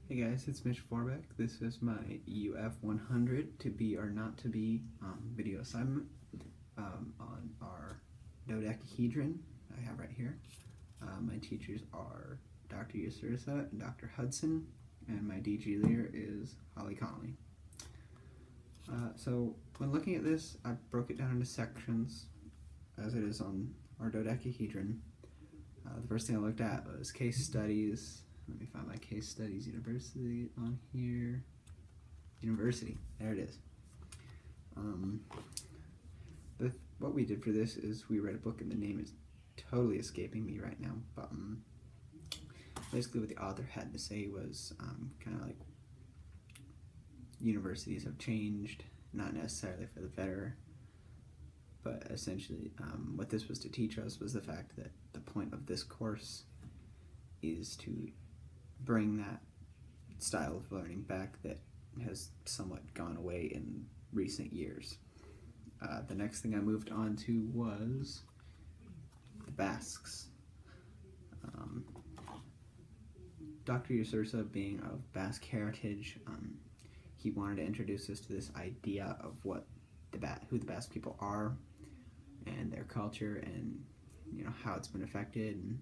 Hey guys, it's Mitch Forbeck. This is my UF 100 to be or not to be video assignment on our Dodecahedron I have right here. My teachers are Dr. Yasursa and Dr. Hudson, and my DG leader is Holly Connolly. So when looking at this, I broke it down into sections as it is on our Dodecahedron. The first thing I looked at was case studies. Let me find my case studies university on here. University, there it is. What we did for this is we read a book, and the name is totally escaping me right now, but basically what the author had to say was kind of like universities have changed, not necessarily for the better, but essentially what this was to teach us was the fact that the point of this course is to bring that style of learning back that has somewhat gone away in recent years. The next thing I moved on to was the Basques. Dr. Yasursa, being of Basque heritage, he wanted to introduce us to this idea of what who the Basque people are and their culture, and how it's been affected.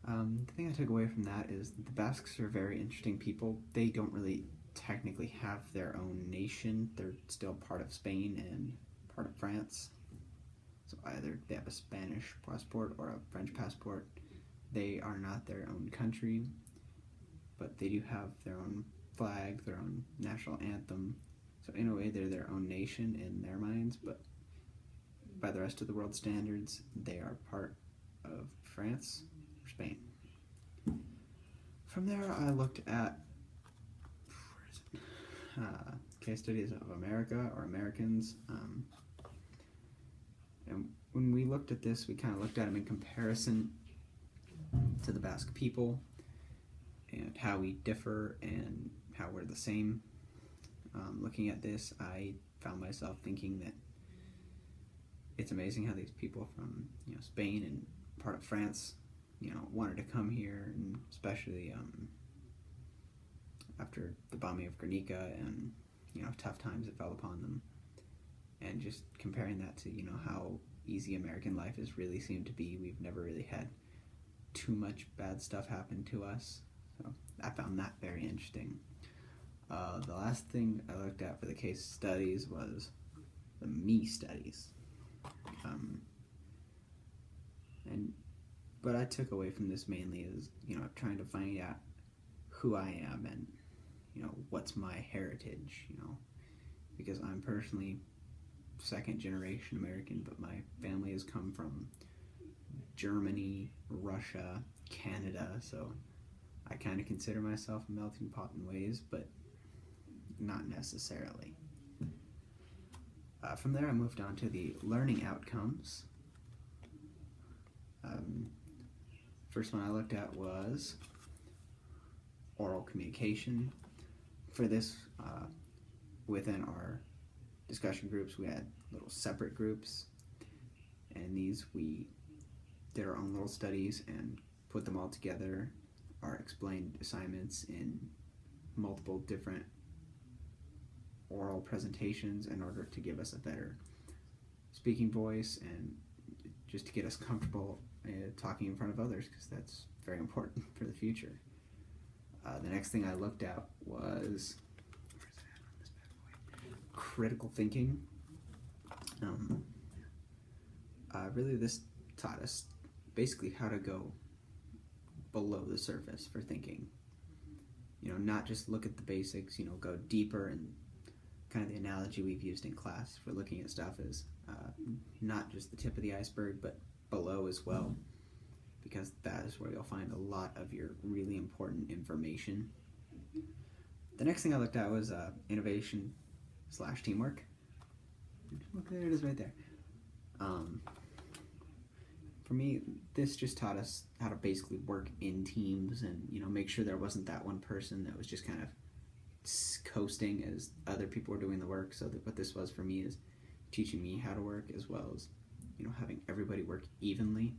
And the thing I took away from that is that the Basques are very interesting people. They don't really technically have their own nation. They're still part of Spain and part of France. So either they have a Spanish passport or a French passport. They are not their own country, but they do have their own flag, their own national anthem. So in a way, they're their own nation in their minds, but by the rest of the world standards, they are part of France or Spain. From there, I looked at case studies of America or Americans, and when we looked at this, we kind of looked at them in comparison to the Basque people and how we differ and how we're the same. Looking at this, I found myself thinking that it's amazing how these people from Spain and part of France wanted to come here, and especially after the bombing of Guernica and tough times that fell upon them, and just comparing that to how easy American life has really seemed to be. We've never really had too much bad stuff happen to us, so I found that very interesting. The last thing I looked at for the case studies was the me studies, and what I took away from this mainly is trying to find out who I am and what's my heritage, because I'm personally second generation American, but my family has come from Germany, Russia, Canada, so I kind of consider myself a melting pot in ways, but not necessarily. From there, I moved on to the learning outcomes. First one I looked at was oral communication. For this, within our discussion groups, we had little separate groups, and these we did our own little studies and put them all together, our explained assignments in multiple different oral presentations in order to give us a better speaking voice and just to get us comfortable talking in front of others, because that's very important for the future. The next thing I looked at was critical thinking. Really, this taught us basically how to go below the surface for thinking. Not just look at the basics, go deeper, and kind of the analogy we've used in class for looking at stuff is not just the tip of the iceberg, but below as well, because that is where you'll find a lot of your really important information. The next thing I looked at was innovation / teamwork. Look, there it is right there. For me, this just taught us how to basically work in teams and make sure there wasn't that one person that was just kind of coasting as other people were doing the work. So that what this was for me is teaching me how to work, as well as having everybody work evenly,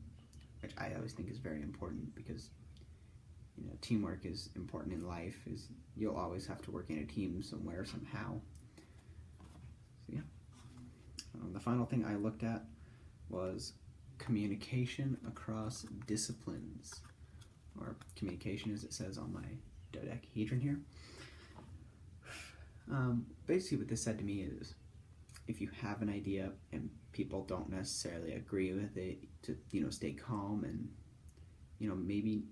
which I always think is very important, because teamwork is important in life. Is you'll always have to work in a team somewhere, somehow. So yeah. The final thing I looked at was communication across disciplines, or communication as it says on my dodecahedron here. Basically what this said to me is, if you have an idea and people don't necessarily agree with it, to stay calm and maybe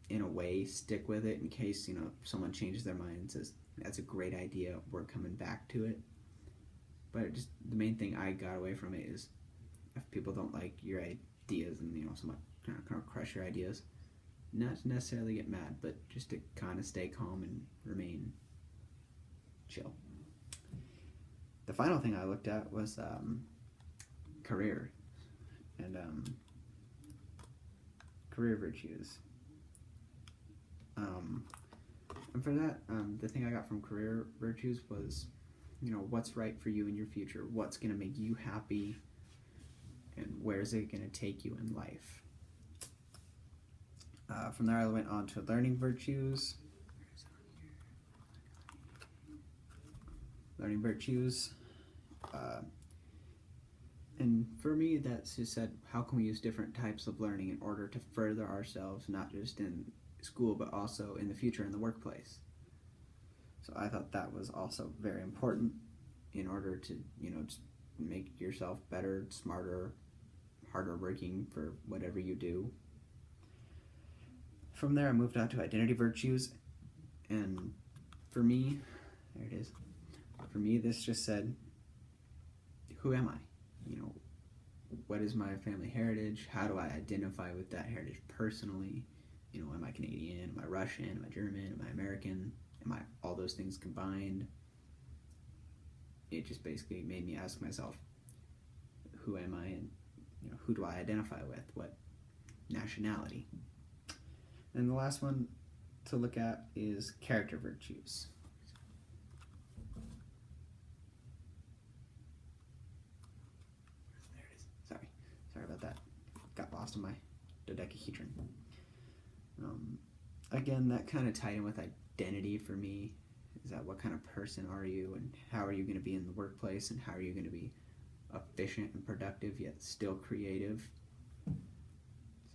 in a way stick with it in case someone changes their mind and says that's a great idea, we're coming back to it. But just the main thing I got away from it is, if people don't like your ideas and someone kind of crush your ideas, not to necessarily get mad, but just to kind of stay calm and remain chill. The final thing I looked at was career and career virtues. And for that, the thing I got from career virtues was, what's right for you in your future, what's going to make you happy, and where's it going to take you in life. From there I went on to learning virtues. Learning virtues. And for me, that's just said, how can we use different types of learning in order to further ourselves, not just in school, but also in the future in the workplace. So I thought that was also very important in order to, just make yourself better, smarter, harder working for whatever you do. From there, I moved on to identity virtues, and for me, there it is. For me, this just said, who am I? What is my family heritage? How do I identify with that heritage personally? Am I Canadian? Am I Russian? Am I German? Am I American? Am I all those things combined? It just basically made me ask myself, who am I, and who do I identify with? What nationality? And the last one to look at is character virtues. There it is. Sorry about that. Got lost in my dodecahedron. Again, that kind of tied in with identity for me. Is that what kind of person are you, and how are you going to be in the workplace, and how are you going to be efficient and productive yet still creative? So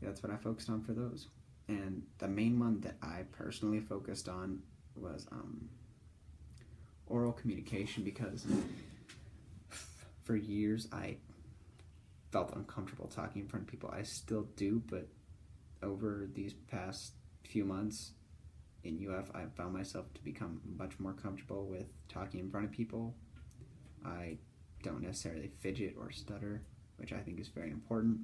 that's what I focused on for those. And the main one that I personally focused on was oral communication, because for years I felt uncomfortable talking in front of people. I still do, but over these past few months in UF, I've found myself to become much more comfortable with talking in front of people. I don't necessarily fidget or stutter, which I think is very important.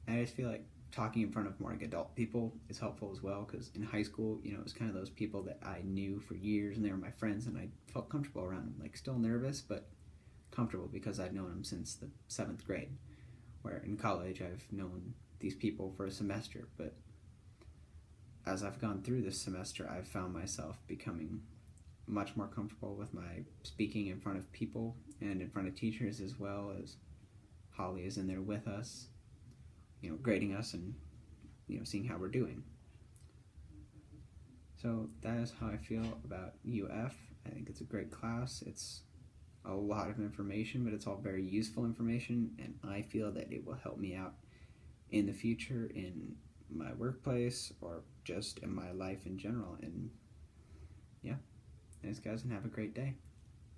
And I just feel like talking in front of more adult people is helpful as well, because in high school, it was kind of those people that I knew for years, and they were my friends, and I felt comfortable around them. Still nervous, but comfortable because I'd known them since the 7th grade. Where in college, I've known these people for a semester, but as I've gone through this semester, I've found myself becoming much more comfortable with my speaking in front of people and in front of teachers, as well as Holly is in there with us, grading us and, seeing how we're doing. So that is how I feel about UF. I think it's a great class. It's a lot of information, but it's all very useful information, and I feel that it will help me out in the future in my workplace or just in my life in general. And yeah, thanks guys, and have a great day.